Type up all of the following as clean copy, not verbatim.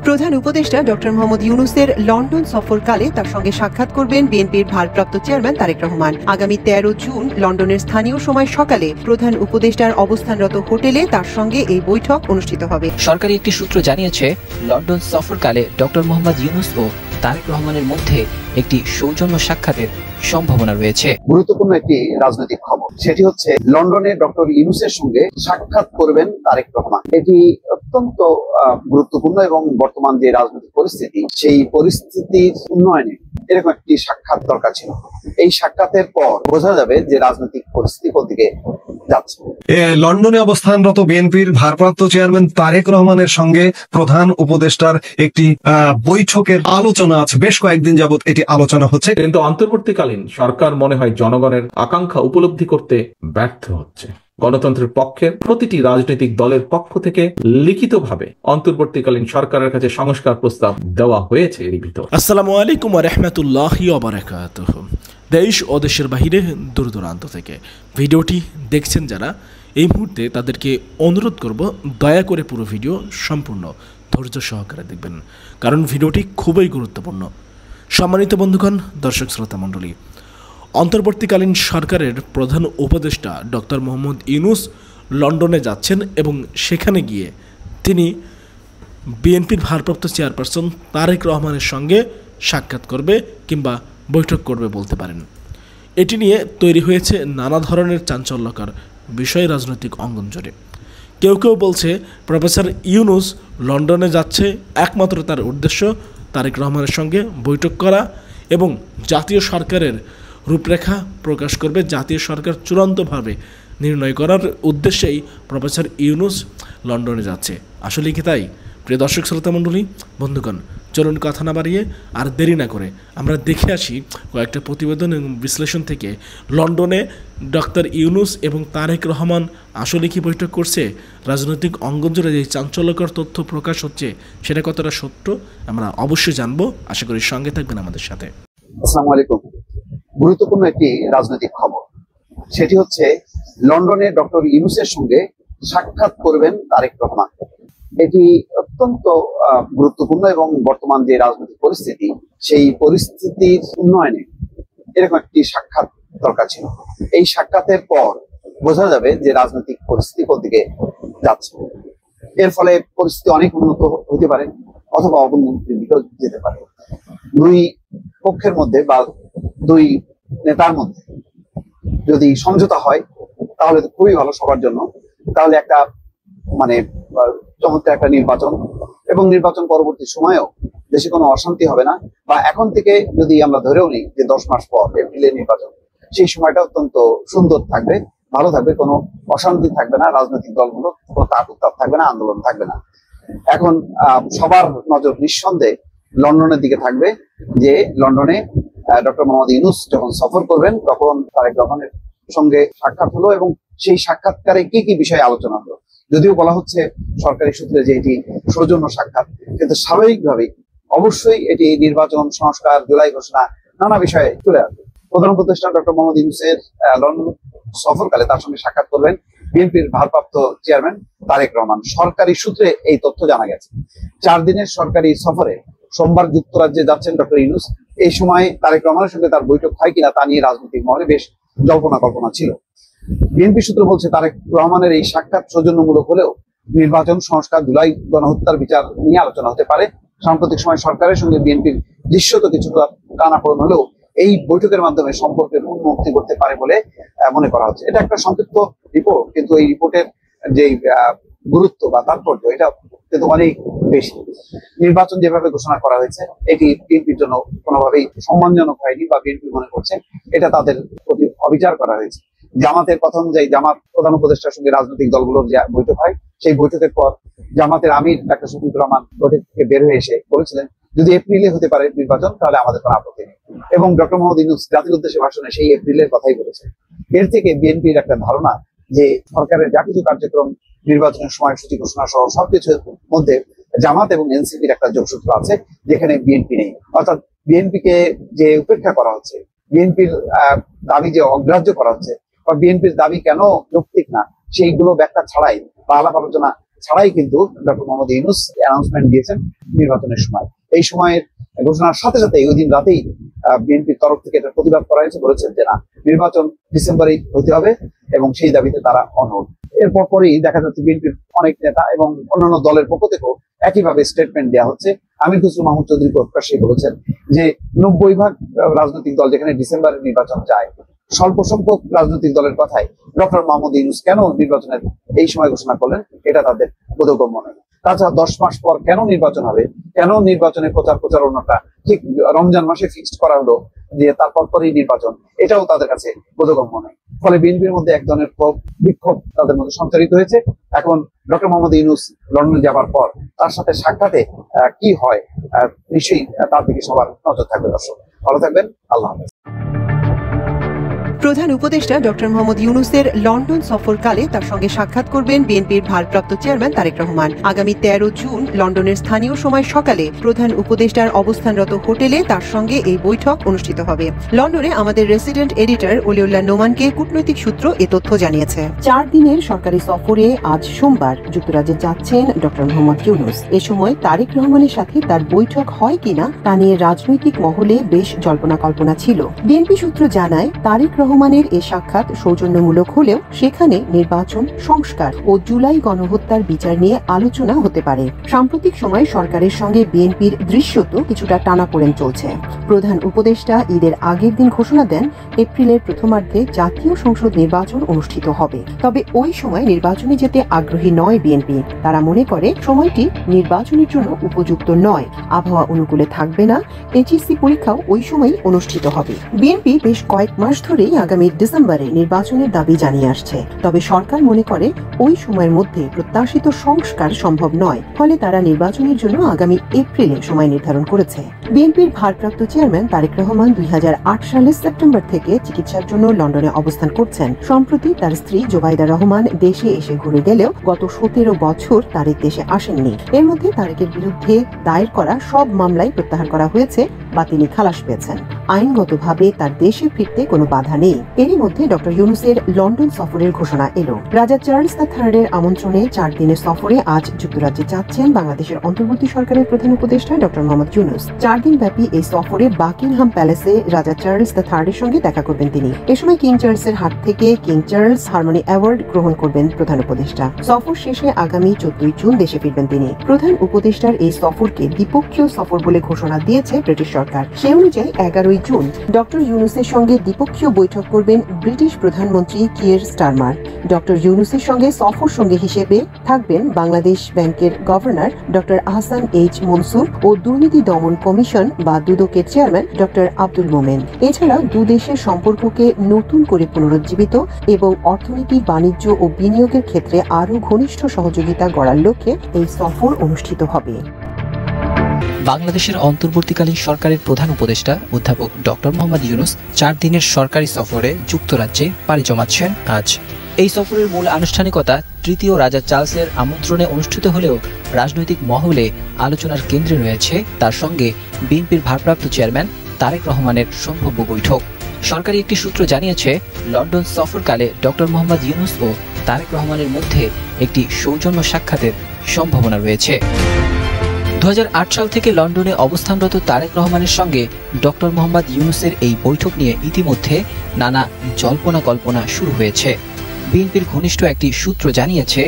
প্রধান উপদেষ্টা doctor Mohammad ইউনূসের London সফরকালে তার সঙ্গে সাক্ষাৎ করবেন বিএনপির ভারপ্রাপ্ত চেয়ারম্যান তারেক রহমান। আগামী 13 জুন লন্ডনের স্থানীয় সময় সকালে প্রধান উপদেষ্টার অবস্থানরত হোটেলে তার সঙ্গে এই বৈঠক অনুষ্ঠিত হবে। সরকারি একটি সূত্র জানিয়েছে, লন্ডন সফরকালে ডক্টর মোহাম্মদ ইউনূস ও তারেক রহমানের মধ্যে একটি সৌজন্য সাক্ষাতের সম্ভাবনা রয়েছে। গুরুত্বপূর্ণ একটি রাজনৈতিক খবর, সেটি হচ্ছে লন্ডনে ডক্টর ইউনূসের সঙ্গে সাক্ষাৎ করবেন তারেক রহমান। এটি অত্যন্ত গুরুত্বপূর্ণ এবং বর্তমান যে রাজনৈতিক পরিস্থিতি, সেই পরিস্থিতির উন্নয়নে এরকম একটি সাক্ষাৎ দরকার ছিল। এই সাক্ষাতের পর বোঝা যাবে যে রাজনৈতিক পরিস্থিতি কোন দিকে যাচ্ছে। লন্ডনে অবস্থানরত বিএনপির ভারপ্রাপ্ত চেয়ারম্যান তারেক রহমানের সঙ্গে প্রধান উপদেষ্টার একটি বৈঠকের আলোচনা আছে। বেশ কয়েকদিন যাবত এটি আলোচনা হচ্ছে, কিন্তু অন্তর্বর্তীকালীন সরকার মনে হয় জনগণের আকাঙ্ক্ষা উপলব্ধি করতে ব্যর্থ হচ্ছে। গণতন্ত্রের পক্ষের প্রতিটি রাজনৈতিক দলের পক্ষ থেকে লিখিতভাবে অন্তর্বর্তীকালীন সরকারের কাছে সংস্কার প্রস্তাব দেওয়া হয়েছে। এর ভিতর আসসালামু আলাইকুম ওয়া রাহমাতুল্লাহি ওয়া বারাকাতুহু। দেশ ও দেশের বাহিরে দূর দূরান্ত থেকে ভিডিওটি দেখছেন যারা, এই মুহূর্তে তাদেরকে অনুরোধ করব দয়া করে পুরো ভিডিও সম্পূর্ণ ধৈর্য সহকারে দেখবেন, কারণ ভিডিওটি খুবই গুরুত্বপূর্ণ। সম্মানিত বন্ধুগণ, দর্শক শ্রোতা মণ্ডলী, অন্তর্বর্তীকালীন সরকারের প্রধান উপদেষ্টা ডক্টর মোহাম্মদ ইউনূস লন্ডনে যাচ্ছেন এবং সেখানে গিয়ে তিনি বিএনপির ভারপ্রাপ্ত চেয়ারপারসন তারেক রহমানের সঙ্গে সাক্ষাৎ করবে কিংবা বৈঠক করবে বলতে পারেন। এটি নিয়ে তৈরি হয়েছে নানা ধরনের চাঞ্চল্যকর বিষয় রাজনৈতিক অঙ্গন জুড়ে। কেউ কেউ বলছে প্রফেসর ইউনূস লন্ডনে যাচ্ছে একমাত্র তার উদ্দেশ্য তারেক রহমানের সঙ্গে বৈঠক করা এবং জাতীয় সরকারের রূপরেখা প্রকাশ করবে, জাতীয় সরকার চূড়ান্তভাবে নির্ণয় করার উদ্দেশ্যেই প্রফেসর ইউনূস লন্ডনে যাচ্ছে। আসলে কি তাই? প্রিয় দর্শক শ্রোতা মণ্ডলী, বন্ধুগণ, চলুন কথা না বাড়িয়ে আর দেরি না করে আমরা দেখে আসি কয়েকটা প্রতিবেদন এবং বিশ্লেষণ থেকে লন্ডনে ডক্টর ইউনূস এবং তারেক রহমান আসলে কি বৈঠক করছে, রাজনৈতিক অঙ্গন জুড়ে যে চাঞ্চল্যকর তথ্য প্রকাশ হচ্ছে সেটা কতটা সত্য আমরা অবশ্যই জানবো। আশা করি সঙ্গে থাকবেন আমাদের সাথে। আসসালামু আলাইকুম। গুরুত্বপূর্ণ একটি রাজনৈতিক খবর, সেটি হচ্ছে লন্ডনে ডক্টর ইউনূসের সঙ্গে সাক্ষাৎ করবেন তারেক রহমান। এটি অত্যন্ত গুরুত্বপূর্ণ এবং বর্তমান যে রাজনৈতিক পরিস্থিতি, সেই পরিস্থিতির উন্নয়নে এরকম একটি সাক্ষাৎ দরকার ছিল। এই সাক্ষাতের পর বোঝা যাবে যে রাজনৈতিক পরিস্থিতি কোন দিকে যাচ্ছে। এর ফলে পরিস্থিতি অনেক উন্নত হতে পারে অথবা অবনতির দিকেও যেতে পারে। দুই পক্ষের মধ্যে বা দুই নেতার মধ্যে যদি সমঝোতা হয় তাহলে তো খুবই ভালো সবার জন্য। তাহলে একটা চমৎকার একটা নির্বাচন এবং নির্বাচন পরবর্তী সময়েও দেশে কোনো অশান্তি হবে না। বা এখন থেকে যদি আমরা ধরেও নিই যে 10 মাস পর এপ্রিলে নির্বাচন, সেই সময়টা অত্যন্ত সুন্দর থাকবে, ভালো থাকবে, কোনো অশান্তি থাকবে না, রাজনৈতিক দলগুলো কোনো তাপ উত্তাপ থাকবে না, আন্দোলন থাকবে না। এখন সবার নজর নিঃসন্দেহে লন্ডনের দিকে থাকবে, যে লন্ডনে ডক্টর মোহাম্মদ ইউনূস যখন সফর করবেন তখন তারেক রহমানের সঙ্গে সাক্ষাৎ হলো এবং সেই সাক্ষাৎকারে কি কি বিষয়ে আলোচনা হলো। যদিও বলা হচ্ছে সরকারি সূত্রে যে এটি সৌজন্য সাক্ষাৎ, কিন্তু স্বাভাবিকভাবেই অবশ্যই এটি নির্বাচন, সংস্কার, জুলাই ঘোষণা, নানা বিষয়ে চলে আসবে। প্রধান উপদেষ্টা ডক্টর মোহাম্মদ ইউনূসের লন্ডন সফরকালে তার সঙ্গে সাক্ষাৎ করবেন বিএনপির ভারপ্রাপ্ত চেয়ারম্যান তারেক রহমান। সরকারি সূত্রে এই তথ্য জানা গেছে। 4 দিনের সরকারি সফরে সোমবার যুক্তরাজ্যে যাচ্ছেন ডক্টর ইউনূস। এই সময় তারেক রহমানের সঙ্গে তার বৈঠক হয় কিনা তা নিয়ে রাজনৈতিক মহলে বেশ জল্পনা কল্পনা ছিল। বিএনপি সূত্র বলছে তারেক রহমানের এই সাক্ষাৎ সৌজন্যমূলক হলেও নির্বাচন, সংস্কার, জুলাই গণহত্যার বিচার নিয়ে আলোচনা হতে পারে। সাম্প্রতিক সময় সরকারের সঙ্গে বিএনপির দৃশ্যত কিছুটা টানাপোড়েন হলেও এই বৈঠকের মাধ্যমে সম্পর্কের উন্নতি করতে পারে বলে মনে করা হচ্ছে। এটা একটা সংক্ষিপ্ত রিপোর্ট, কিন্তু এই রিপোর্টের যে গুরুত্ব বা তাৎপর্য এটা কিন্তু অনেক বেশি। নির্বাচন যেভাবে ঘোষণা করা হয়েছে এটি বিএনপির জন্য কোনোভাবেই সম্মানজনক হয়নি বা বিএনপি মনে করছে এটা তাদের প্রতি অবিচার করা হয়েছে। জামাতের কথা অনুযায়ী জামাত প্রধান উপদেষ্টার সঙ্গে রাজনৈতিক দলগুলোর যে বৈঠক হয়, সেই বৈঠকের পর জামাতের আমির ডাক্তার শফিকুর রহমান বৈঠক থেকে বের হয়ে এসে বলেছিলেন যদি এপ্রিলে হতে পারে নির্বাচন তাহলে আমাদের কোনো আপত্তি নেই। এবং ডক্টর মোহাম্মদ ইউনূস জাতির উদ্দেশ্যে ভাষণে সেই এপ্রিলের কথাই বলেছেন। এর থেকে বিএনপির একটা ধারণা যে সরকারের যা কিছু কার্যক্রম, নির্বাচনের সময়সূচি ঘোষণা সহ সবকিছুর মধ্যে জামাত এবং এনসিপির একটা যোগসূত্র আছে, যেখানে বিএনপি নেই। অর্থাৎ বিএনপিকে যে উপেক্ষা করা হচ্ছে, বিএনপির দাবি যে অগ্রাহ্য করা হচ্ছে বা বিএনপির দাবি কেন যৌক্তিক না, সেইগুলো ব্যাখ্যা ছাড়াই বা আলাপ আলোচনা ছাড়াই কিন্তু ডক্টর মোহাম্মদ ইউনূস অ্যানাউন্সমেন্ট দিয়েছেন নির্বাচনের সময়। এই সময়ের ঘোষণার সাথে সাথে ওই দিন রাতেই বিএনপির তরফ থেকে এটা প্রতিবাদ করা হয়েছে, বলেছেন যে না, নির্বাচন ডিসেম্বরেই হতে হবে এবং সেই দাবিতে তারা অনড়। এরপর পরেই দেখা যাচ্ছে বিএনপির অনেক নেতা এবং অন্যান্য দলের পক্ষ থেকেও একইভাবে স্টেটমেন্ট দেওয়া হচ্ছে। আমির খসরু মাহমুদ চৌধুরী প্রকাশ্যে বলেছেন যে 90% রাজনৈতিক দল যেখানে ডিসেম্বরে নির্বাচন চায়, স্বল্প সংখ্যক রাজনৈতিক দলের কথায় ডক্টর মোহাম্মদ ইউনূস কেন নির্বাচনের এই সময় ঘোষণা করলেন এটা তাদের বোধগম্য নয়। তাছাড়া 10 মাস পর কেন নির্বাচন হবে, কেন নির্বাচনের প্রচারণাটা ঠিক রমজান মাসে ফিক্সড করা হলো যে তারপর পরেই নির্বাচন, এটাও তাদের কাছে বোধগম্য নয়। ফলে বিএনপির মধ্যে এক ধরনের বিক্ষোভ তাদের মধ্যে সঞ্চারিত হয়েছে। এখন ডক্টর মোহাম্মদ ইউনূস লন্ডনে যাবার পর তার সাথে সাক্ষাতে কি হয় নিশ্চয়ই তার দিকে সবার নজর থাকবে। দর্শক ভালো থাকবেন, আল্লাহ হাফেজ। প্রধান উপদেষ্টা ডক্টর মোহাম্মদ ইউনূসের লন্ডন সফরকালে তার সঙ্গে সাক্ষাৎ করবেন বিএনপির ভারপ্রাপ্ত চেয়ারম্যান তারেক রহমান। আগামী 13 জুন লন্ডনের স্থানীয় সময় সকালে প্রধান উপদেষ্টার অবস্থানরত হোটেলে তার সঙ্গে এই বৈঠক অনুষ্ঠিত হবে। লন্ডনে আমাদের রেসিডেন্ট এডিটর ওলিউল্লাহ নোমানকে কূটনৈতিক সূত্র এ তথ্য জানিয়েছে। 4 দিনের সরকারি সফরে আজ সোমবার যুক্তরাজ্যে যাচ্ছেন ডক্টর মোহাম্মদ ইউনূস। এ সময় তারেক রহমানের সাথে তার বৈঠক হয় কিনা তা নিয়ে রাজনৈতিক মহলে বেশ জল্পনা কল্পনা ছিল। বিএনপি সূত্র জানায়, তারেক রহমানের এ সাক্ষাৎ সৌজন্যমূলক হলেও সেখানে নির্বাচন সংস্কার ও জুলাই গণহত্যার বিচার নিয়ে আলোচনা হতে পারে। সাম্প্রতিক সময়ে সরকারের সঙ্গে বিএনপির দৃশ্যত কিছুটা টানাপোড়েন চলছে। প্রধান উপদেষ্টা ঈদের আগের দিন ঘোষণা দেন এপ্রিলের প্রথমার্ধে জাতীয় সংসদ নির্বাচন অনুষ্ঠিত হবে। তবে ওই সময় নির্বাচনে যেতে আগ্রহী নয় বিএনপি। তারা মনে করে সময়টি নির্বাচনের জন্য উপযুক্ত নয়, আবহাওয়া অনুকূলে থাকবে না, এইচএসসি পরীক্ষাও ওই সময় অনুষ্ঠিত হবে। বিএনপি বেশ কয়েক মাস ধরেই আগামী ডিসেম্বরে নির্বাচনের দাবি জানিয়ে আসছে। তবে সরকার মনে করে ওই সময়ের মধ্যে প্রত্যাশিত সংস্কার সম্ভব নয়, ফলে তারা নির্বাচনের জন্য আগামী এপ্রিলে সময় নির্ধারণ করেছে। বিএনপির ভারপ্রাপ্ত চেয়ারম্যান তারেক রহমান 2008 সালের সেপ্টেম্বর থেকে চিকিৎসার জন্য লন্ডনে অবস্থান করছেন। সম্প্রতি তার স্ত্রী জোবাইদা রহমান দেশে এসে ঘুরে গেলেও গত 17 বছর তারেক দেশে আসেননি। এর মধ্যে তারেকের বিরুদ্ধে দায়ের করা সব মামলাই প্রত্যাহার করা হয়েছে বা তিনি খালাস পেয়েছেন। আইনগতভাবে তার দেশে ফিরতে কোনো বাধা নেই। এরই মধ্যে ডক্টর ইউনূসের লন্ডন সফরের ঘোষণা এলো। রাজা চার্লস III এর আমন্ত্রণে 4 দিনের সফরে আজ যুক্তরাজ্যে যাচ্ছেন বাংলাদেশের অন্তর্বর্তী সরকারের প্রধান উপদেষ্টা ডক্টর মোহাম্মদ ইউনূস। 4 দিন ব্যাপী এই সফরে বাকিংহাম প্যালেসে রাজা চার্লস III এর সঙ্গে দেখা করবেন তিনি। এ সময় কিং চার্লসের হাত থেকে কিং চার্লস হারমোনি অ্যাওয়ার্ড গ্রহণ করবেন প্রধান উপদেষ্টা। সফর শেষে আগামী 14 জুন দেশে ফিরবেন তিনি। প্রধান উপদেষ্টার এই সফরকে দ্বিপক্ষীয় সফর বলে ঘোষণা দিয়েছে ব্রিটিশ সরকার। সে অনুযায়ী 11 জুন ডক্টর ইউনূসের সঙ্গে দ্বিপক্ষীয় বৈঠক করবেন ব্রিটিশ প্রধানমন্ত্রী কিয়ের স্টারমার। ডক্টর ইউনূসের সঙ্গে সফর সঙ্গী হিসেবে থাকবেন বাংলাদেশ ব্যাংকের governor doctor Ahsan H Mansur ও দুর্নীতি দমন কমিশন বা দুদকের চেয়ারম্যান ডক্টর আব্দুল মোমেন। এছাড়াও দুদেশের সম্পর্ককে নতুন করে পুনরুজ্জীবিত এবং অর্থনীতি, বাণিজ্য ও বিনিয়োগের ক্ষেত্রে আরও ঘনিষ্ঠ সহযোগিতা গড়ার লক্ষ্যে এই সফর অনুষ্ঠিত হবে। বাংলাদেশের অন্তর্বর্তীকালীন সরকারের প্রধান উপদেষ্টা অধ্যাপক ডক্টর মোহাম্মদ ইউনূস 4 দিনের সরকারি সফরে যুক্তরাজ্যে পাড়ি জমাচ্ছেন আজ। এই সফরের মূল আনুষ্ঠানিকতা তৃতীয় রাজা চার্লসের আমন্ত্রণে অনুষ্ঠিত হলেও রাজনৈতিক মহলে আলোচনার কেন্দ্রে রয়েছে তার সঙ্গে বিএনপির ভারপ্রাপ্ত চেয়ারম্যান তারেক রহমানের সম্ভাব্য বৈঠক। সরকারি একটি সূত্র জানিয়েছে, লন্ডন সফরকালে ডক্টর মোহাম্মদ ইউনূস ও তারেক রহমানের মধ্যে একটি সৌজন্য সাক্ষাতের সম্ভাবনা রয়েছে। 2008 সাল থেকে লন্ডনে অবস্থানরত তারেক রহমানের সঙ্গে ডক্টর মোহাম্মদ ইউনূসের এই বৈঠক নিয়ে ইতিমধ্যে নানা জল্পনা কল্পনা শুরু হয়েছে। বিএনপির ঘনিষ্ঠ একটি সূত্র জানিয়েছে,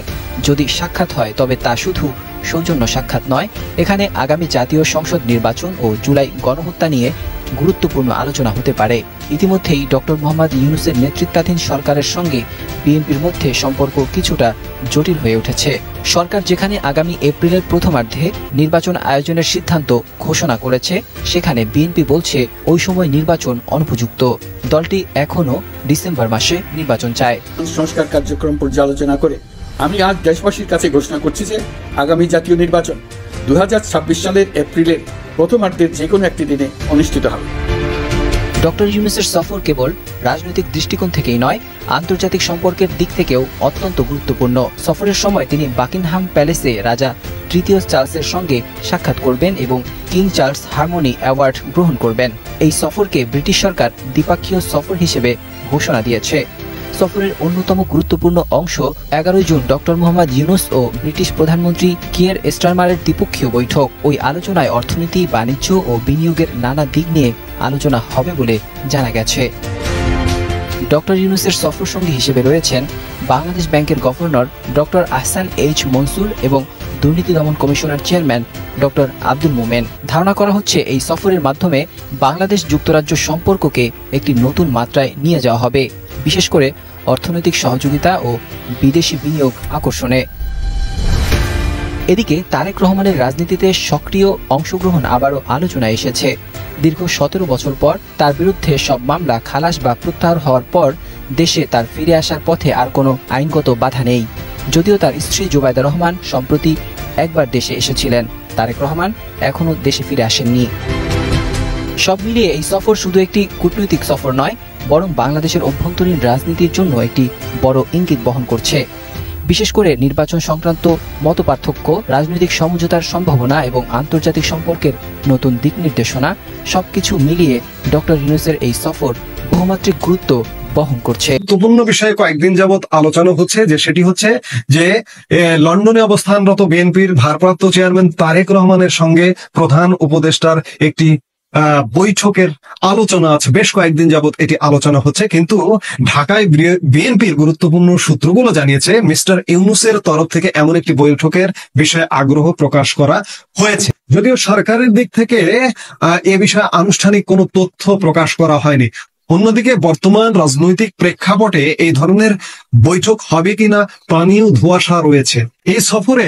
যদি সাক্ষাৎ হয় তবে তা শুধু সৌজন্য সাক্ষাৎ নয়, এখানে আগামী জাতীয় সংসদ নির্বাচন ও জুলাই গণহত্যা নিয়ে গুরুত্বপূর্ণ আলোচনা হতে পারে। ইতিমধ্যেই ডক্টর মোহাম্মদ ইউনূসের নেতৃত্বাধীন সরকারের সঙ্গে বিএনপির মধ্যে সম্পর্ক কিছুটা জটিল হয়ে উঠেছে। সরকার যেখানে আগামী এপ্রিলের প্রথমার্ধে নির্বাচন আয়োজনের সিদ্ধান্ত ঘোষণা করেছে, সেখানে বিএনপি বলছে ওই সময় নির্বাচন অনুপযুক্ত। দলটি এখনো ডিসেম্বর মাসে নির্বাচন চায়। সংস্কার কার্যক্রম পর্যালোচনা করে আমি আজ দেশবাসীর কাছে ঘোষণা করছি যে আগামী জাতীয় নির্বাচন 2026 সালের এপ্রিলের প্রথমার্ধের যে কোনো একটি দিনে অনুষ্ঠিত হবে। ডক্টর ইউনূসের সফর কেবল রাজনৈতিক দৃষ্টিকোণ থেকেই নয়, আন্তর্জাতিক সম্পর্কের দিক থেকেও অত্যন্ত গুরুত্বপূর্ণ। সফরের সময় তিনি বাকিংহাম প্যালেসে রাজা তৃতীয় চার্লসের সঙ্গে সাক্ষাৎ করবেন এবং কিং চার্লস হারমোনি অ্যাওয়ার্ড গ্রহণ করবেন। এই সফরকে ব্রিটিশ সরকার দ্বিপক্ষীয় সফর হিসেবে ঘোষণা দিয়েছে। সফরের অন্যতম গুরুত্বপূর্ণ অংশ 11 জুন ডক্টর মোহাম্মদ ইউনূস ও ব্রিটিশ প্রধানমন্ত্রী কিয়ার স্টারমারের দ্বিপক্ষীয় বৈঠক। ওই আলোচনায় অর্থনীতি, বাণিজ্য ও বিনিয়োগের নানা দিক নিয়ে আলোচনা হবে বলে জানা গেছে। ডক্টর ইউনূসের সফর সঙ্গী হিসেবে রয়েছেন বাংলাদেশ ব্যাংকের governor doctor Ahsan H Mansur এবং দুর্নীতি দমন কমিশনের চেয়ারম্যান ডক্টর আব্দুল মোমেন। ধারণা করা হচ্ছে এই সফরের মাধ্যমে বাংলাদেশ যুক্তরাজ্য সম্পর্ককে একটি নতুন মাত্রায় নিয়ে যাওয়া হবে, বিশেষ করে অর্থনৈতিক সহযোগিতা ও বিদেশি বিনিয়োগ আকর্ষণে। এদিকে তারেক রহমানের রাজনীতিতে সক্রিয় অংশগ্রহণ আবারও আলোচনায় এসেছে। দীর্ঘ 17 বছর পর তার বিরুদ্ধে সব মামলা খালাস বা প্রত্যাহার হওয়ার পর দেশে তার ফিরে আসার পথে আর কোনো আইনগত বাধা নেই। যদিও তার স্ত্রী জুবাইদা রহমান সম্প্রতি একবার দেশে এসেছিলেন, তারেক রহমান এখনও দেশে ফিরে আসেননি। সব মিলিয়ে এই সফর শুধু একটি কূটনৈতিক সফর নয়, বরং বাংলাদেশের অভ্যন্তরীণ রাজনীতির জন্য একটি বড় ইঙ্গিত বহন করছে। বিশেষ করে নির্বাচন সংক্রান্ত মতপার্থক্য, রাজনৈতিক সমঝোতার সম্ভাবনা এবং আন্তর্জাতিক সম্পর্কের নতুন দিক নির্দেশনা সবকিছু মিলিয়ে ডক্টর ইউনূসের এই সফর বহুমাত্রিক গুরুত্ব বহন করছে। গুরুত্বপূর্ণ বিষয়ে কয়েকদিন যাবৎ আলোচনা হচ্ছে সেটি হচ্ছে যে লন্ডনে অবস্থানরত বিএনপির ভারপ্রাপ্ত চেয়ারম্যান তারেক রহমানের সঙ্গে প্রধান উপদেষ্টার একটি বৈঠকের আলোচনা আছে। বেশ কয়েকদিন যাবৎ এটি আলোচনা হচ্ছে, কিন্তু ঢাকায় বিএনপির গুরুত্বপূর্ণ সূত্রগুলো জানিয়েছে মিস্টার ইউনূসের তরফ থেকে এমন একটি বৈঠকের বিষয়ে আগ্রহ প্রকাশ করা হয়েছে। যদিও সরকারের দিক থেকে এ বিষয়ে আনুষ্ঠানিক কোনো তথ্য প্রকাশ করা হয়নি। অন্যদিকে বর্তমান রাজনৈতিক প্রেক্ষাপটে এই ধরনের বৈঠক হবে কিনা তা নিয়েও ধোঁয়াশা রয়েছে। এই সফরে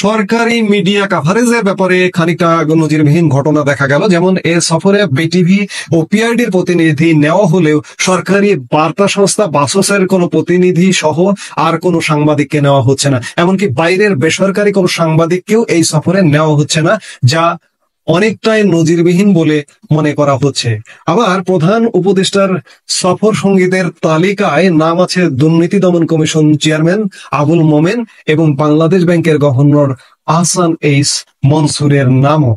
সরকারি মিডিয়া কাভারেজের ব্যাপারে খানিকটা নজিরবিহীন ঘটনা দেখা গেল। যেমন এ সফরে বিটিভি ও পিআরডির প্রতিনিধি নেওয়া হলেও সরকারি বার্তা সংস্থা বাসসের কোনো প্রতিনিধি সহ আর কোনো সাংবাদিককে নেওয়া হচ্ছে না। এমনকি বাইরের বেসরকারি কোনো সাংবাদিককেও এই সফরে নেওয়া হচ্ছে না, যা অনেকটাই নজিরবিহীন বলে মনে করা হচ্ছে। আবার প্রধান উপদেষ্টার সফর সঙ্গীদের তালিকায় নাম আছে দুর্নীতি দমন কমিশন চেয়ারম্যান আবুল মোমেন এবং বাংলাদেশ ব্যাংকের গভর্নর আহসান এইচ মনসুরের নামও।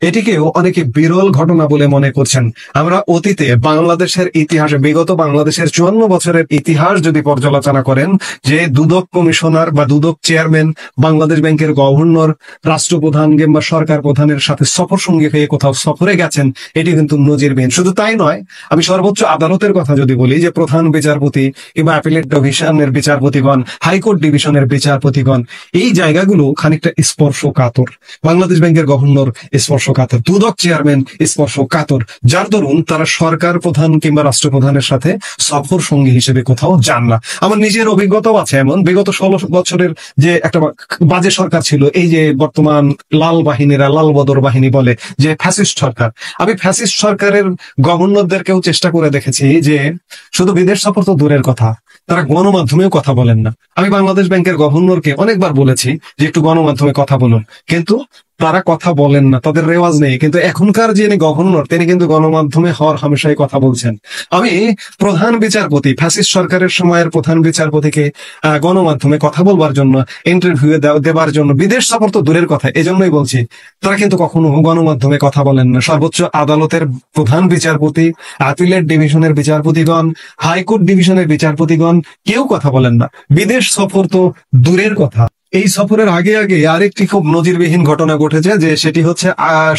এটিকেও অনেকে বিরল ঘটনা বলে মনে করছেন। আমরা অতীতে বাংলাদেশের ইতিহাসে বিগত বাংলাদেশের 54 বছরের ইতিহাস যদি পর্যালোচনা করেন, যে দুদক কমিশনার বা দুদক চেয়ারম্যান, বাংলাদেশ ব্যাংকের গভর্নর, রাষ্ট্রপ্রধান কিংবা সরকার প্রধানের সাথে সফর সঙ্গী হয়ে কোথাও সফরে গেছেন, এটি কিন্তু নজিরবিহীন। শুধু তাই নয়, আমি সর্বোচ্চ আদালতের কথা যদি বলি, যে প্রধান বিচারপতি কিংবা অ্যাপিলেট ডিভিশনের বিচারপতিগণ, হাইকোর্ট ডিভিশনের বিচারপতিগণ, এই জায়গাগুলো খানিকটা স্পর্শকাতর। বাংলাদেশ ব্যাংকের গভর্নর স্পর্শকাতর, দুদক চেয়ারম্যান স্পর্শকাতর, যার দরুন তারা সরকার প্রধান কিংবা রাষ্ট্রপ্রধানের সাথে সফর সঙ্গী হিসেবে কোথাও যান না। আমার নিজের অভিজ্ঞতাও আছে এমন। বিগত 16 বছরের যে একটা বাজে সরকার ছিল, এই যে বর্তমান লাল বাহিনীরা, লাল বদর বাহিনী বলে যে ফ্যাসিস্ট সরকার, আমি ফ্যাসিস্ট সরকারের গভর্নরদেরকেও চেষ্টা করে দেখেছি যে শুধু বিদেশ সফর তো দূরের কথা, তারা গণমাধ্যমেও কথা বলেন না। আমি বাংলাদেশ ব্যাংকের গভর্নরকে অনেকবার বলেছি যে একটু গণমাধ্যমে কথা বলুন, কিন্তু তারা কথা বলেন না, তাদের রেওয়াজ নেই। কিন্তু এখনকার যিনি গভর্নর, তিনি কিন্তু গণমাধ্যমে হওয়ার হামেশাই কথা বলছেন। আমি প্রধান বিচারপতি, ফ্যাসিস্ট সরকারের সময়ের প্রধান বিচারপতিকে গণমাধ্যমে কথা বলবার জন্য, ইন্টারভিউ দেবার জন্য, বিদেশ সফর তো দূরের কথা, এজন্যই বলছি, তারা কিন্তু কখনো গণমাধ্যমে কথা বলেন না। সর্বোচ্চ আদালতের প্রধান বিচারপতি, অ্যাপিলেট ডিভিশনের বিচারপতিগণ, হাইকোর্ট ডিভিশনের বিচারপতিগণ কেউ কথা বলেন না। বিদেশ সফর তো দূরের কথা। এই সফরের আগে আরেকটি খুব নজিরবিহীন ঘটনা ঘটেছে, যে সেটি হচ্ছে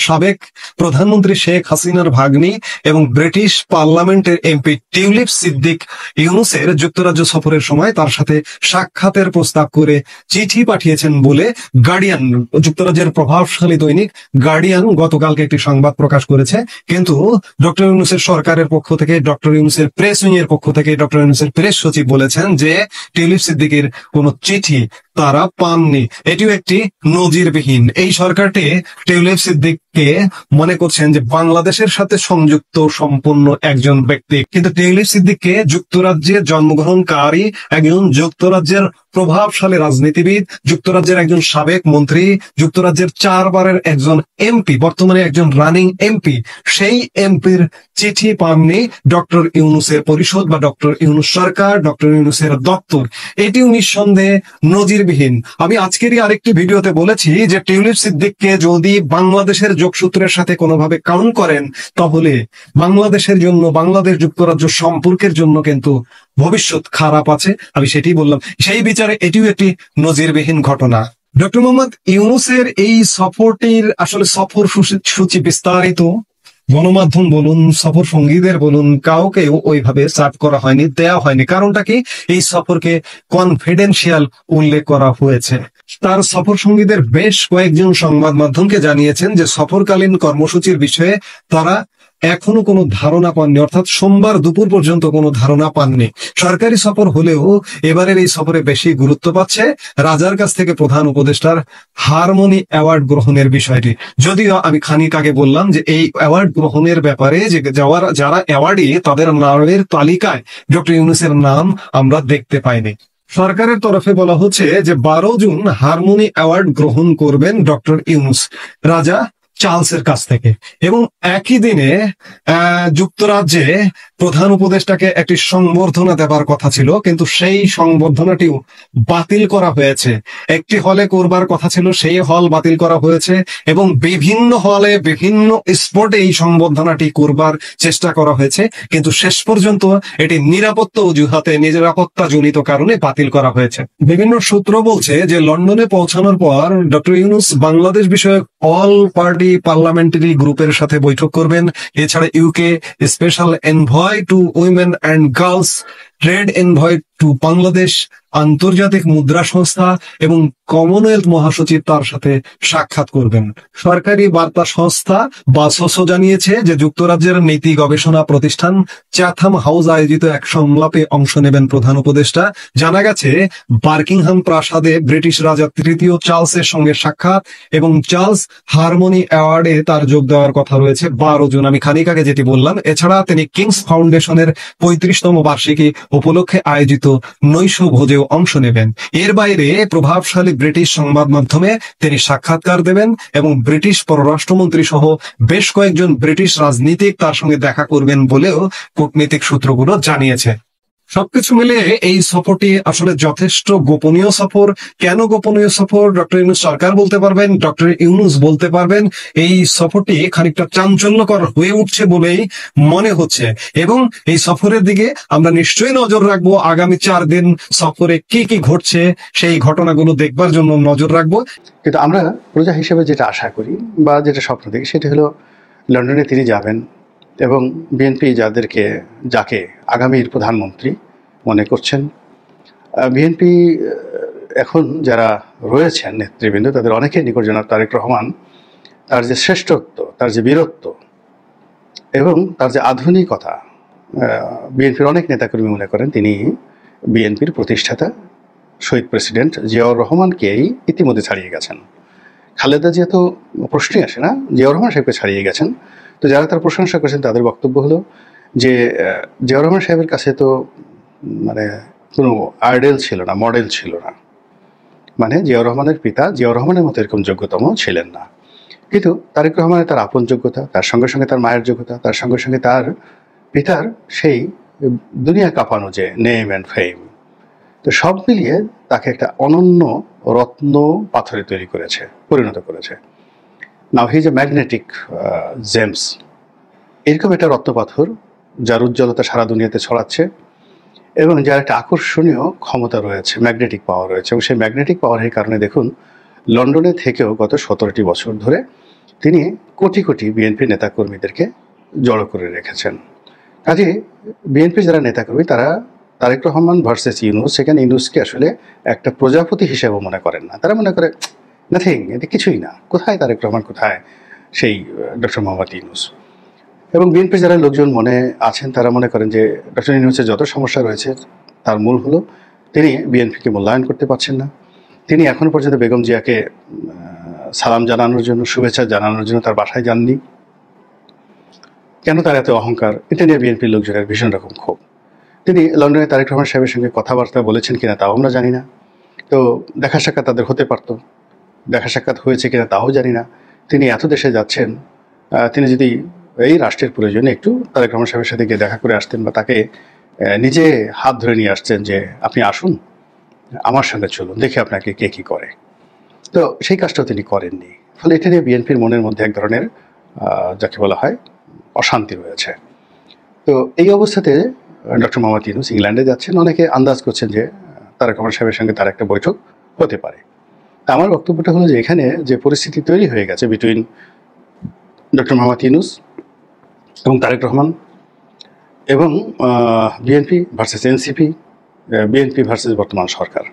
সাবেক প্রধানমন্ত্রী শেখ হাসিনার ভাগ্নি এবং ব্রিটিশ পার্লামেন্টের এমপি টিউলিপ সিদ্দিক ইউনূসের যুক্তরাজ্য সফরের সময় তার সাথে সাক্ষাতের প্রস্তাব করে চিঠি পাঠিয়েছেন বলে গার্ডিয়ান, যুক্তরাজ্যের প্রভাবশালী দৈনিক গার্ডিয়ান গতকালকে একটি সংবাদ প্রকাশ করেছে। কিন্তু ডক্টর ইউনূসের সরকারের পক্ষ থেকে, ডক্টর ইউনূসের প্রেস উইং এর পক্ষ থেকে, ডক্টর ইউনূসের প্রেস সচিব বলেছেন যে টিউলিপ সিদ্দিকের কোনো চিঠি তারা পাননি। এটিও একটি নজিরবিহীন। এই সরকারটি টিউলিপ সিদ্দিককে মনে করছেন যে বাংলাদেশের সাথে সংযুক্ত সম্পূর্ণ একজন ব্যক্তি, কিন্তু টিউলিপ সিদ্দিককে যুক্তরাজ্যে জন্মগ্রহণকারী একজন যুক্তরাজ্যের প্রভাবশালী রাজনীতিবিদ, যুক্তরাজ্যের একজন সাবেক মন্ত্রী, যুক্তরাজ্যের 4 বারের একজন এমপি, বর্তমানে একজন রানিং এমপি, সেই এমপির চিঠি পাননি ডক্টর ইউনূসের পরিষদ বা ডক্টর ইউনূস সরকার, ডক্টর ইউনূসের দপ্তর। এটিও নিঃসন্দেহে নজিরবিহীন। আমি আজকেরই আরেকটি ভিডিওতে বলেছি যে টিউলিপ সিদ্দিককে যদি বাংলাদেশের যোগসূত্রের সাথে কোনোভাবে কাউন্ট করেন, তাহলে বাংলাদেশের জন্য, বাংলাদেশ যুক্তরাজ্য সম্পর্কের জন্য কিন্তু ভবিষ্যৎ খারাপ আছে, আমি সেটাই বললাম। সেই বিচারে এটিও একটি নজিরবিহীন ঘটনা। ডক্টর মোহাম্মদ ইউনূসের এই সফরটির আসলে সফর সূচি বিস্তারিত গণমাধ্যম বলুন, সফর সঙ্গীদের বলুন, কাউকেও ওইভাবে সার্ভ করা হয়নি, দেয়া হয়নি। কারণটা কি? এই সফরকে কনফিডেন্সিয়াল উল্লেখ করা হয়েছে। তার সফর সঙ্গীদের বেশ কয়েকজন সংবাদ মাধ্যমকে জানিয়েছেন যে সফরকালীন কর্মসূচির বিষয়ে তারা এখনো কোনো ধারণা পাননি, অর্থাৎ সোমবার দুপুর পর্যন্ত কোনো ধারণা পাননি। সরকারি সফর হলেও এবারের এই সফরে বেশি গুরুত্ব পাচ্ছে রাজার কাছ থেকে প্রধান উপদেষ্টার হারমোনি অ্যাওয়ার্ড গ্রহণের বিষয়টি। যদিও আমি খানিক আগে বললাম যে এই অ্যাওয়ার্ড গ্রহণের ব্যাপারে যে যারা অ্যাওয়ার্ডই তাদের নামের তালিকায় ডক্টর ইউনূসের নাম আমরা দেখতে পাইনি। সরকারের তরফে বলা হচ্ছে যে 12 জুন হারমোনি অ্যাওয়ার্ড গ্রহণ করবেন ডক্টর ইউনূস রাজা চার্লসের কাছ থেকে, এবং একই দিনে যুক্তরাজ্যে প্রধান উপদেষ্টাকে একটি সংবর্ধনা দেবার কথা ছিল, কিন্তু সেই সংবর্ধনাটিও বাতিল করা হয়েছে। একটি হলে করবার কথা ছিল, সেই হল বাতিল করা হয়েছে, এবং বিভিন্ন হলে বিভিন্ন স্পটে এই সংবর্ধনাটি করবার চেষ্টা করা হয়েছে, কিন্তু শেষ পর্যন্ত এটি নিরাপত্তা অজুহাতে, নিরাপত্তাজনিত কারণে বাতিল করা হয়েছে। বিভিন্ন সূত্র বলছে যে লন্ডনে পৌঁছানোর পর ডক্টর ইউনূস বাংলাদেশ বিষয়ক অল পার্টি পার্লামেন্টারি গ্রুপের সাথে বৈঠক করবেন। এছাড়া UK special envoy to women and girls, trade envoy to Bangladesh, আন্তর্জাতিক মুদ্রা সংস্থা এবং কমনওয়েলথ মহাসচিব তার সাথে সাক্ষাৎ করবেন। সরকারি বার্তা সংস্থা বাসসও জানিয়েছে যে যুক্তরাজ্যের নীতি গবেষণা প্রতিষ্ঠান চ্যাথাম হাউস আয়োজিত এক সংলাপে অংশ নেবেন প্রধান উপদেষ্টা। জানা গেছে বার্কিংহাম প্রাসাদে ব্রিটিশ রাজা তৃতীয় চার্লসের সঙ্গে সাক্ষাৎ, এবং চার্লস হারমোনি অ্যাওয়ার্ডে তার যোগ দেওয়ার কথা রয়েছে 12 জুন, আমি খানিক আগে যেটি বললাম। এছাড়া তিনি কিংস ফাউন্ডেশনের 35তম বার্ষিকী উপলক্ষে আয়োজিত নৈশ ভোজেও অংশ নেবেন। এর বাইরে প্রভাবশালী ব্রিটিশ সংবাদ মাধ্যমে তিনি সাক্ষাৎকার দেবেন, এবং ব্রিটিশ পররাষ্ট্রমন্ত্রী সহ বেশ কয়েকজন ব্রিটিশ রাজনীতিক তার সঙ্গে দেখা করবেন বলেও কূটনীতিক সূত্রগুলো জানিয়েছে। সবকিছু মিলিয়ে এই সফরটি আসলে যথেষ্ট গোপনীয় সফর। কেন গোপনীয় সফর ডক্টর ইউনূস সরকার বলতে পারবেন, ডক্টর ইউনূস বলতে পারবেন। এই সফরটি খানিকটা চাঞ্চল্যকর হয়ে উঠছে বলেই মনে হচ্ছে, এবং এই সফরের দিকে আমরা নিশ্চয়ই নজর রাখবো। আগামী 4 দিন সফরে কি কি ঘটছে সেই ঘটনাগুলো দেখবার জন্য নজর রাখবো। কিন্তু আমরা প্রজা হিসেবে যেটা আশা করি বা যেটা স্বপ্ন দেখি সেটা হলো লন্ডনে তিনি যাবেন, এবং বিএনপি যাকে আগামীর প্রধানমন্ত্রী মনে করছেন, বিএনপি এখন যারা রয়েছেন নেতৃবৃন্দ তাদের অনেকের নিকট জনাব তারেক রহমান তার যে শ্রেষ্ঠত্ব, তার যে বীরত্ব এবং তার যে আধুনিকতা, বিএনপির অনেক নেতাকর্মী মনে করেন তিনি বিএনপির প্রতিষ্ঠাতা শহীদ প্রেসিডেন্ট জিয়াউর রহমানকেই ইতিমধ্যে ছাড়িয়ে গেছেন। খালেদা জিয়া তো প্রশ্নই আসে না, জিয়াউর রহমান সাহেবকে ছাড়িয়ে গেছেন। তো যারা তার প্রশংসা করেছেন তাদের বক্তব্য হলো যে জিয়াউর রহমান সাহেবের কাছে তো মানে কোনো আইডেল ছিল না, মডেল ছিল না, মানে জিয়াউর রহমানের পিতা জিয়াউর রহমানের মতো এরকম যোগ্যতম ছিলেন না। কিন্তু তারেক রহমানের তার আপন যোগ্যতা, তার সঙ্গে সঙ্গে তার মায়ের যোগ্যতা, তার সঙ্গে সঙ্গে তার পিতার সেই দুনিয়া কাঁপানো যে নেম অ্যান্ড ফেম, তো সব মিলিয়ে তাকে একটা অনন্য রত্ন পাথরে তৈরি করেছে, পরিণত করেছে। Now he is a magnetic gems, এরকম একটা রত্ন পাথর যার উজ্জ্বলতা সারা দুনিয়াতে ছড়াচ্ছে এবং যার একটা আকর্ষণীয় ক্ষমতা রয়েছে, ম্যাগনেটিক পাওয়ার রয়েছে। এবং সেই ম্যাগনেটিক পাওয়ারের কারণে দেখুন লন্ডনে থেকেও গত 17টি বছর ধরে তিনি কোটি কোটি বিএনপি নেতাকর্মীদেরকে জড়ো করে রেখেছেন। কাজে বিএনপি যারা নেতাকর্মী তারা তারেক রহমান ভার্সেস ইউনূস, সেখানে ইউনূসকে আসলে একটা প্রজাপতি হিসেবে মনে করেন না, তারা মনে করে নাথিং, এটা কিছুই না, কোথায় তারেক রহমান, কোথায় সেই ডক্টর মোহাম্মদ ইউনূস। এবং বিএনপির যারা লোকজন মনে আছেন তারা মনে করেন যে ডক্টর ইউনূসের যত সমস্যা রয়েছে তার মূল হলো তিনি বিএনপিকে মূল্যায়ন করতে পারছেন না। তিনি এখনও পর্যন্ত বেগম জিয়াকে সালাম জানানোর জন্য, শুভেচ্ছা জানানোর জন্য তার বাসায় যাননি। কেন তার এত অহংকার, এটা নিয়ে বিএনপির লোকজনের ভীষণ রকম ক্ষোভ। তিনি লন্ডনে তারেক রহমান সাহেবের সঙ্গে কথাবার্তা বলেছেন কিনা তাও আমরা জানি না। তো দেখা সাক্ষাৎ তাদের হতে পারতো, দেখা সাক্ষাৎ হয়েছে কিনা তাও জানি না। তিনি এত দেশে যাচ্ছেন, তিনি যদি এই রাষ্ট্রের প্রয়োজনে একটু তারেক রহমান সাহেবের সাথে গিয়ে দেখা করে আসতেন বা তাকে নিজে হাত ধরে নিয়ে আসতেন যে আপনি আসুন আমার সঙ্গে চলুন, দেখে আপনাকে কে কী করে, তো সেই কাজটাও তিনি করেননি। ফলে এটা নিয়ে বিএনপির মনের মধ্যে এক ধরনের যাকে বলা হয় অশান্তি রয়েছে। তো এই অবস্থাতে ডক্টর মোহাম্মদ ইউনূস ইংল্যান্ডে যাচ্ছেন। অনেকে আন্দাজ করছেন যে তারেক রহমান সাহেবের সঙ্গে তার একটা বৈঠক হতে পারে। আমার বক্তব্যটা হলো যে এখানে যে পরিস্থিতি তৈরি হয়ে গেছে বিটুইন ডক্টর মোহাম্মদ ইউনূস এবং তারেক রহমান এবং BNP versus NCP, BNP versus বর্তমান সরকার,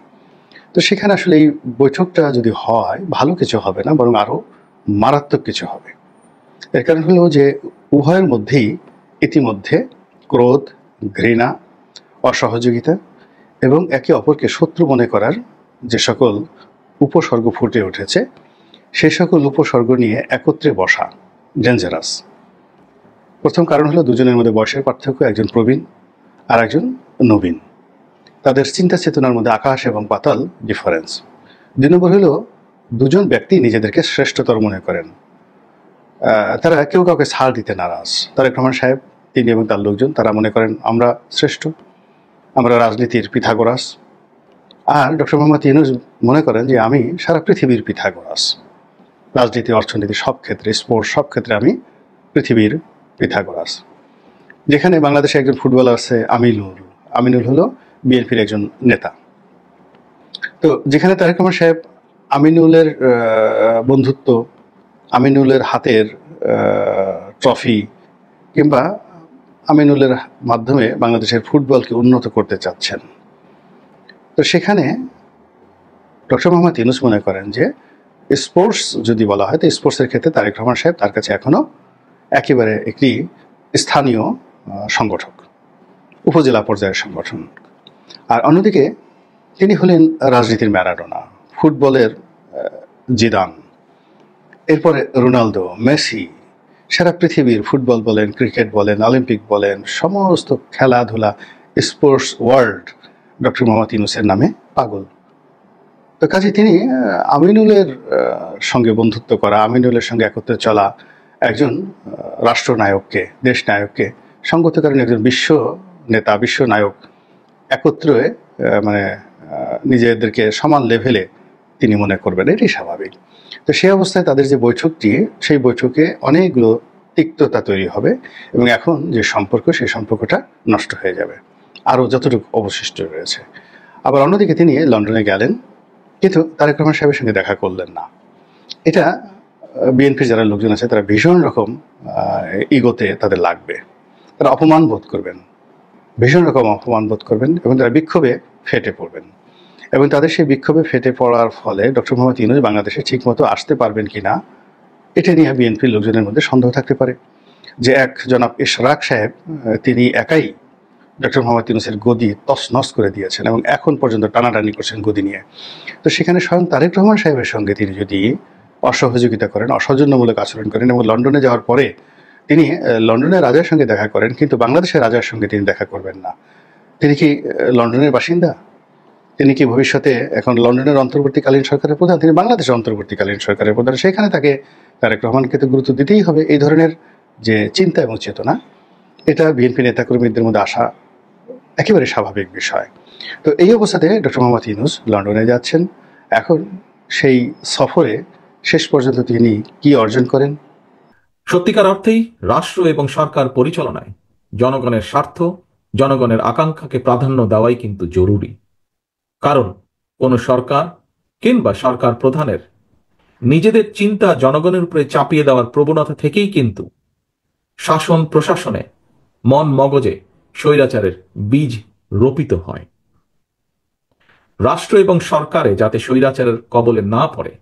তো সেখানে আসলে এই বৈঠকটা যদি হয় ভালো কিছু হবে না, বরং আরও মারাত্মক কিছু হবে। এর কারণ হলো যে উভয়ের মধ্যেই ইতিমধ্যে ক্রোধ, ঘৃণা, অসহযোগিতা এবং একে অপরকে শত্রু মনে করার যে সকল উপসর্গ ফুটে উঠেছে, সেই সকল উপসর্গ নিয়ে একত্রে বসা ডেঞ্জারাস। প্রথম কারণ হলো দুজনের মধ্যে বয়সের পার্থক্য, একজন প্রবীণ আর একজন নবীন। তাদের চিন্তা চেতনার মধ্যে আকাশ এবং পাতাল ডিফারেন্স। 2 নম্বর হলো দুজন ব্যক্তি নিজেদেরকে শ্রেষ্ঠতর মনে করেন। তারা কেউ কাউকে ছাড় দিতে নারাজ। তারেক রহমান সাহেব, তিনি এবং তার লোকজন, তারা মনে করেন আমরা শ্রেষ্ঠ, আমরা রাজনীতির পিথাগোরাস। আর ডক্টর মোহাম্মদ ইউনূস মনে করেন যে আমি সারা পৃথিবীর পিথাগোরাস, রাজনীতি, অর্থনীতি সব ক্ষেত্রে, স্পোর্টস সব ক্ষেত্রে আমি পৃথিবীর পিথাগোরাস। যেখানে বাংলাদেশে একজন ফুটবলার আছে আমিনুল হলো বিএনপির একজন নেতা। তো যেখানে তারেক রহমান সাহেব আমিনুলের বন্ধুত্ব, আমিনুলের হাতের ট্রফি কিংবা আমিনুলের মাধ্যমে বাংলাদেশের ফুটবলকে উন্নত করতে চাচ্ছেন, তো সেখানে ডক্টর মোহাম্মদ ইউনূস মনে করেন যে স্পোর্টস যদি বলা হয় তো স্পোর্টসের ক্ষেত্রে তারেক রহমান সাহেব তার কাছে এখনও একেবারে একটি স্থানীয় সংগঠক, উপজেলা পর্যায়ের সংগঠন। আর অন্যদিকে তিনি হলেন রাজনীতির ম্যারাডোনা, ফুটবলের জিদান, এরপরে রোনালদো, মেসি, সারা পৃথিবীর ফুটবল বলেন, ক্রিকেট বলেন, অলিম্পিক বলেন, সমস্ত খেলাধুলা, স্পোর্টস ওয়ার্ল্ড ডক্টর মোহাম্মদ ইউনূসের নামে পাগল। তো কাজে তিনি আমিনুলের সঙ্গে বন্ধুত্ব করা, আমিনুলের সঙ্গে একত্রে চলা একজন রাষ্ট্রনায়ককে, দেশ নায়ককে, সঙ্গত কারণে একজন বিশ্ব নেতা, বিশ্ব নায়ক একত্রে মানে নিজেদেরকে সমান লেভেলে তিনি মনে করবেন, এটাই স্বাভাবিক। তো সেই অবস্থায় তাদের যে বৈঠকটি, সেই বৈঠকে অনেকগুলো তিক্ততা তৈরি হবে এবং এখন যে সম্পর্ক, সেই সম্পর্কটা নষ্ট হয়ে যাবে আরও যতটুকু অবশিষ্ট রয়েছে। আবার অন্যদিকে তিনি লন্ডনে গেলেন, কিন্তু তারেক রহমান সাহেবের সঙ্গে দেখা করলেন না। এটা বিএনপির যারা লোকজন আছে তারা ভীষণ রকম ইগোতে তাদের লাগবে, তারা অপমান বোধ করবেন, ভীষণ রকম অপমান বোধ করবেন এবং তারা বিক্ষোভে ফেটে পড়বেন। এবং তাদের সেই বিক্ষোভে ফেটে পড়ার ফলে ডক্টর মোহাম্মদ ইউনূস বাংলাদেশে ঠিকমতো আসতে পারবেন কিনা, এটা নিয়ে বিএনপির লোকজনের মধ্যে সন্দেহ থাকতে পারে। যে এক জনাব ইশরাক সাহেব, তিনি একাই ডক্টর মোহাম্মদ ইউনূসের গদি তছনছ করে দিয়েছেন এবং এখন পর্যন্ত টানাটানি করছেন গদি নিয়ে। তো সেখানে স্বয়ং তারেক রহমান সাহেবের সঙ্গে তিনি যদি অসহযোগিতা করেন, অসৌজন্যমূলক আচরণ করেন এবং লন্ডনে যাওয়ার পরে তিনি লন্ডনের রাজার সঙ্গে দেখা করেন, কিন্তু বাংলাদেশের রাজার সঙ্গে তিনি দেখা করবেন না, তিনি কি লন্ডনের বাসিন্দা? তিনি কি ভবিষ্যতে এখন লন্ডনের অন্তর্বর্তীকালীন সরকারের প্রধান? তিনি বাংলাদেশের অন্তর্বর্তীকালীন সরকারের প্রধান। সেখানে তাকে তারেক রহমানকে তো গুরুত্ব দিতেই হবে। এই ধরনের যে চিন্তা এবং চেতনা, এটা বিএনপি নেতাকর্মীদের মধ্যে আসা একেবারে স্বাভাবিক বিষয়। তো এই অবস্থাতে ডক্টর মোহাম্মদ ইউনূস লন্ডনে যাচ্ছেন। এখন সেই সফরে শেষ পর্যন্ত তিনি কি অর্জন করেন? সত্যিকার অর্থেই রাষ্ট্র এবং সরকার পরিচালনায় জনগণের স্বার্থ, জনগণের আকাঙ্ক্ষাকে প্রাধান্য দেওয়াই কিন্তু জরুরি। কারণ কোনো সরকার কিংবা সরকার প্রধানের নিজেদের চিন্তা জনগণের উপরে চাপিয়ে দেওয়ার প্রবণতা থেকেই কিন্তু শাসন প্রশাসনে, মন মগজে স্বৈরাচারের বীজ রোপিত হয়। রাষ্ট্র এবং সরকারে যাতে স্বৈরাচারের কবলে না পড়ে,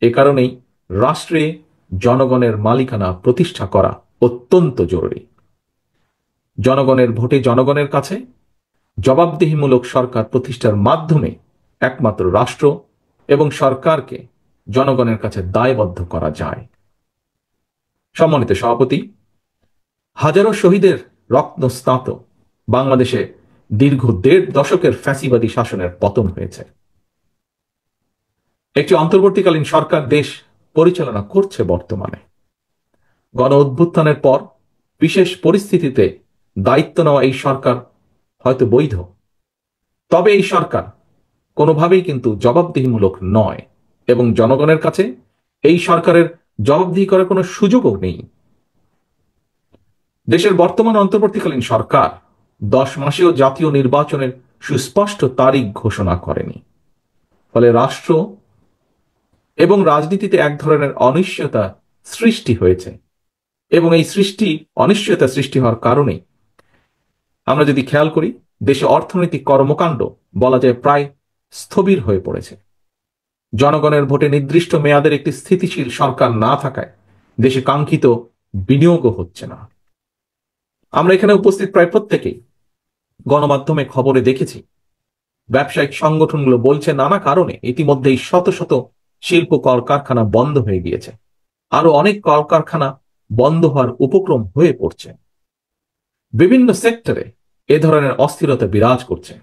এ কারণেই রাষ্ট্রে জনগণের মালিকানা প্রতিষ্ঠা করা অত্যন্ত জরুরি। জনগণের ভোটে জনগণের কাছে জবাবদিহিমূলক সরকার প্রতিষ্ঠার মাধ্যমে একমাত্র রাষ্ট্র এবং সরকারকে জনগণের কাছে দায়বদ্ধ করা যায়। সম্মানিত সভাপতি, হাজারো শহীদের রত্নস্নাত বাংলাদেশে দীর্ঘ 1.5 দশকের ফ্যাসিবাদী শাসনের পতন হয়েছে। একটি অন্তর্বর্তীকালীন সরকার দেশ পরিচালনা করছে বর্তমানে। গণ অভ্যুত্থানের পর বিশেষ পরিস্থিতিতে দায়িত্ব নেওয়া এই সরকার হয়তো বৈধ, তবে এই সরকার কোনোভাবেই কিন্তু জবাবদিহিমূলক নয় এবং জনগণের কাছে এই সরকারের জবাবদিহি করার কোনো সুযোগও নেই। দেশের বর্তমান অন্তর্বর্তীকালীন সরকার 10 মাসেও জাতীয় নির্বাচনের সুস্পষ্ট তারিখ ঘোষণা করেনি। ফলে রাষ্ট্র এবং রাজনীতিতে এক ধরনের অনিশ্চয়তা সৃষ্টি হয়েছে, এবং এই অনিশ্চয়তা সৃষ্টি হওয়ার কারণে আমরা যদি খেয়াল করি, দেশে অর্থনৈতিক কর্মকাণ্ড বলা যায় প্রায় স্থবির হয়ে পড়েছে। জনগণের ভোটে নির্দিষ্ট মেয়াদের একটি স্থিতিশীল সরকার না থাকায় দেশে কাঙ্ক্ষিত বিনিয়োগও হচ্ছে না। আমরা এখানে উপস্থিত প্রায় প্রত্যেকেই গণমাধ্যমে খবরে দেখেছি, ব্যবসায়িক সংগঠনগুলো বলছে নানা কারণে ইতিমধ্যেই শত শত শিল্প কলকারখানা বন্ধ হয়ে গিয়েছে, আরো অনেক কলকারখানা বন্ধ হওয়ার উপক্রম হয়ে পড়ছে। বিভিন্ন সেক্টরে এ ধরনের অস্থিরতা বিরাজ করছে।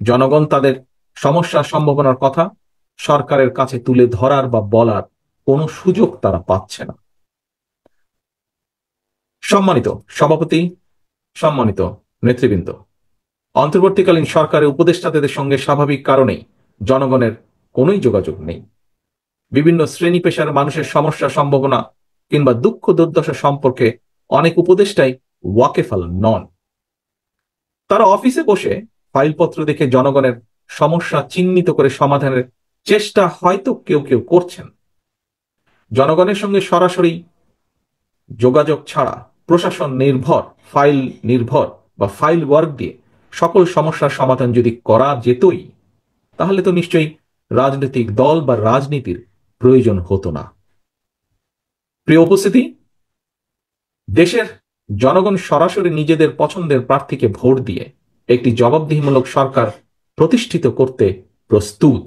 জনগণ তাদের সমস্যার সম্ভাবনার কথা সরকারের কাছে তুলে ধরার বা বলার কোনো সুযোগ তারা পাচ্ছে না। সম্মানিত সভাপতি, সম্মানিত নেতৃবৃন্দ, অন্তর্বর্তীকালীন সরকারের উপদেষ্টাদের সঙ্গে স্বাভাবিক কারণেই জনগণের কোনোই যোগাযোগ নেই। বিভিন্ন শ্রেণী পেশার মানুষের সমস্যা, সম্ভাবনা কিংবা দুঃখ দুর্দশা সম্পর্কে অনেক উপদেষ্টাই ওয়াকেফাল নন। তারা অফিসে বসে ফাইলপত্র দেখে জনগণের সমস্যা চিহ্নিত করে সমাধানের চেষ্টা হয়তো কেউ কেউ করছেন। জনগণের সঙ্গে সরাসরি যোগাযোগ ছাড়া প্রশাসন নির্ভর, ফাইল নির্ভর বা ফাইল ওয়ার্ক দিয়ে সকল সমস্যার সমাধান যদি করা যেতই, তাহলে তো নিশ্চয়ই রাজনৈতিক দল বা রাজনীতির প্রয়োজন হতো না। প্রিয় উপস্থিতি, দেশের জনগণ সরাসরি নিজেদের পছন্দের প্রার্থীকে ভোট দিয়ে একটি জবাবদিহিমূলক সরকার প্রতিষ্ঠিত করতে প্রস্তুত,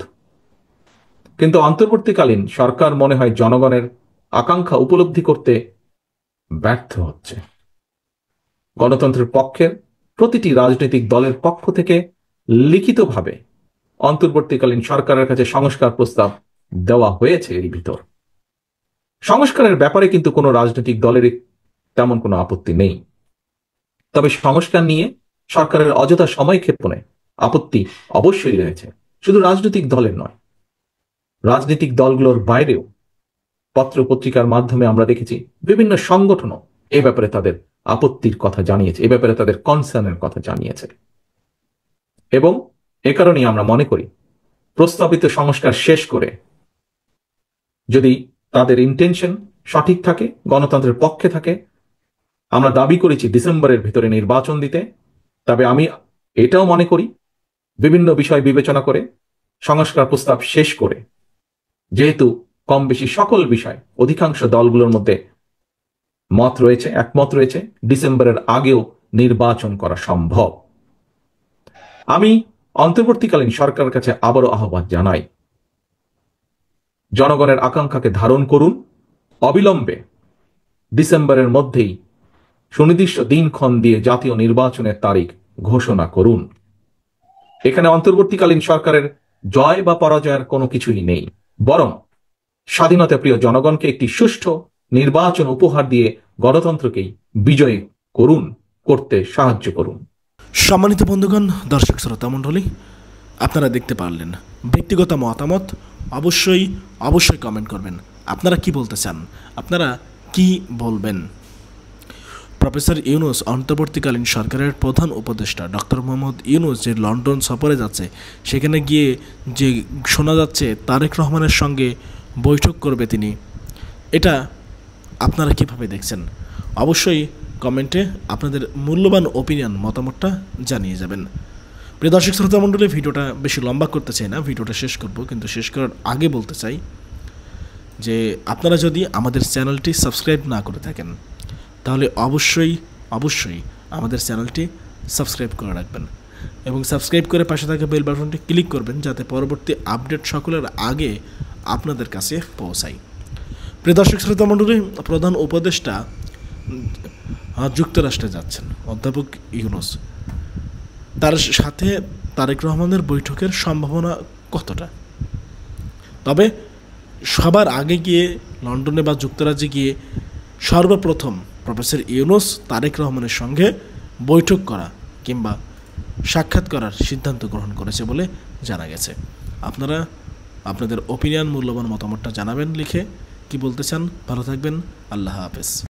কিন্তু অন্তর্বর্তীকালীন সরকার মনে হয় জনগণের আকাঙ্ক্ষা উপলব্ধি করতে ব্যর্থ হচ্ছে। গণতন্ত্রের পক্ষের প্রতিটি রাজনৈতিক দলের পক্ষ থেকে লিখিতভাবে অন্তর্বর্তীকালীন সরকারের কাছে সংস্কার প্রস্তাব দেওয়া হয়েছে। এর ভিতর সংস্কারের ব্যাপারে কিন্তু কোনো রাজনৈতিক দলের তেমন কোনো আপত্তি নেই, তবে সংস্কার নিয়ে সরকারের অযথা সময় ক্ষেপণে আপত্তি অবশ্যই রয়েছে। শুধু রাজনৈতিক দলের নয়, রাজনৈতিক দলগুলোর বাইরেও পত্র পত্রিকার মাধ্যমে আমরা দেখেছি বিভিন্ন সংগঠনও এই ব্যাপারে তাদের আপত্তির কথা জানিয়েছে, এই ব্যাপারে তাদের কনসার্নের কথা জানিয়েছে। এবং এ কারণেই আমরা মনে করি প্রস্তাবিত সংস্কার শেষ করে যদি তাদের ইন্টেনশন সঠিক থাকে, গণতন্ত্রের পক্ষে থাকে, আমরা দাবি করেছি ডিসেম্বরের ভিতরে নির্বাচন দিতে, তবে আমি এটাও মনে করি বিভিন্ন বিষয় বিবেচনা করে সংস্কার প্রস্তাব শেষ করে, যেহেতু কম বেশি সকল বিষয় অধিকাংশ দলগুলোর মধ্যে একমত রয়েছে, ডিসেম্বরের আগেও নির্বাচন করা সম্ভব। আমি অন্তর্বর্তীকালীন সরকারের কাছে আবারও আহ্বান জানাই, জনগণের আকাঙ্ক্ষাকে ধারণ করুন, অবিলম্বে ডিসেম্বরের মধ্যেই সুনির্দিষ্ট দিনক্ষণ দিয়ে জাতীয় নির্বাচনের তারিখ ঘোষণা করুন। এখানে অন্তর্বর্তীকালীন সরকারের জয় বা পরাজয়ের কোনো কিছুই নেই, বরং স্বাধীনতা প্রিয় জনগণকে একটি সুষ্ঠু নির্বাচন উপহার দিয়ে গণতন্ত্রকেই বিজয়ী করতে সাহায্য করুন। সম্মানিত বন্ধুগণ, দর্শক শ্রোতা মণ্ডলী, আপনারা দেখতে পারলেন ব্যক্তিগত মতামত অবশ্যই কমেন্ট করবেন। আপনারা কি বলতে চান, আপনারা কি বলবেন? প্রফেসর ইউনূস অন্তর্বর্তীকালীন সরকারের প্রধান উপদেষ্টা ডক্টর মোহাম্মদ ইউনূস যে লন্ডন সফরে যাচ্ছে, সেখানে গিয়ে যে শোনা যাচ্ছে তারেক রহমানের সঙ্গে বৈঠক করবে তিনি, এটা আপনারা কিভাবে দেখছেন? অবশ্যই কমেন্টে আপনাদের মূল্যবান ওপিনিয়ন, মতামতটা জানিয়ে যাবেন। প্রিয় দর্শক শ্রোতা মণ্ডলী, ভিডিওটা বেশি লম্বা করতে চাই না, ভিডিওটা শেষ করব, কিন্তু শেষ করার আগে বলতে চাই যে আপনারা যদি আমাদের চ্যানেলটি সাবস্ক্রাইব না করে থাকেন, তাহলে অবশ্যই আমাদের চ্যানেলটি সাবস্ক্রাইব করে রাখবেন এবং সাবস্ক্রাইব করে পাশে থাকা বেল বাটনটি ক্লিক করবেন, যাতে পরবর্তী আপডেট সকলের আগে আপনাদের কাছে পৌঁছায়। প্রিয় দর্শক শ্রোতা মণ্ডলী, প্রধান উপদেষ্টা যুক্তরাষ্ট্রে যাচ্ছেন অধ্যাপক ইউনূস, তার সাথে তারেক রহমানের বৈঠকের সম্ভাবনা কতটা? তবে সবার আগে গিয়ে লন্ডনে বা যুক্তরাজ্যে গিয়ে সর্বপ্রথম প্রফেসর ইউনূস তারেক রহমানের সঙ্গে বৈঠক করা কিংবা সাক্ষাৎ করার সিদ্ধান্ত গ্রহণ করেছে বলে জানা গেছে। আপনারা আপনাদের ওপিনিয়ন, মূল্যবান মতামতটা জানাবেন লিখে। কি বলতে চান? ভালো থাকবেন। আল্লাহ হাফেজ।